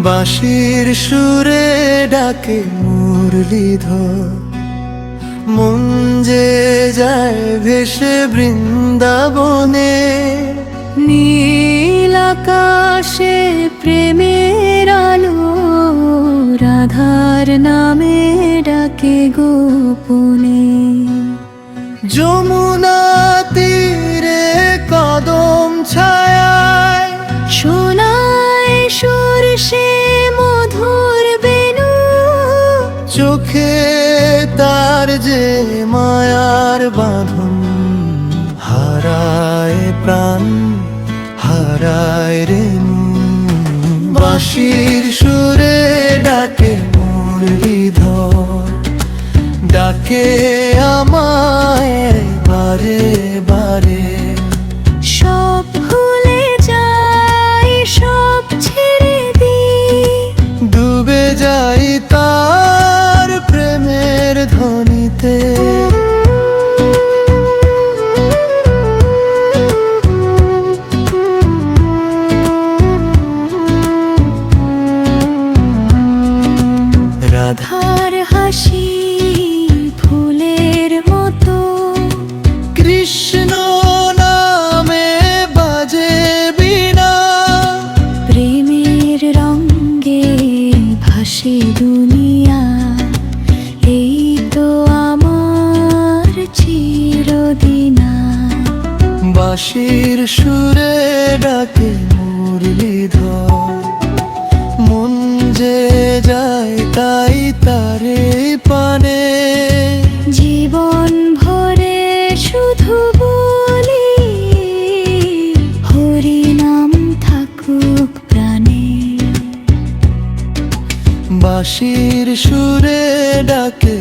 বাঁশির সুরে ডাকে মুরলীধর, মন যে যায় ভেসে বৃন্দাবনে। নীল আকাশে প্রেমের আলো, রাধার নামে ডাকে গোপনে। যমুনা তীরে কদম ছায়ায় শোনায় সরষে মধুর বেনু, চোখে তার যে মায়ার বাঁধন। হারায় প্রাণ হারায় রে মন, বাঁশির সুরে ডাকে মুরলীধর, ডাকে আমায় বারে বারে। সব ভুলে যাই, সব ছেড়ে দিই, ডুবে যাই তার প্রেমের ধ্বনিতে। রাধার হাসি ফুলের মতো, কৃষ্ণ নামে বাজে বীণা, প্রেমের রঙ্গে ভাসে দুনিয়া। এই তো আমার চিরদিনা। বাঁশির সুরে ডাকে মুরলীধর, মন যে যায় তাই তারে পানে। জীবন ভরে শুধু বলি, হরি নাম থাকুক প্রাণে। বাঁশির সুরে ডাকে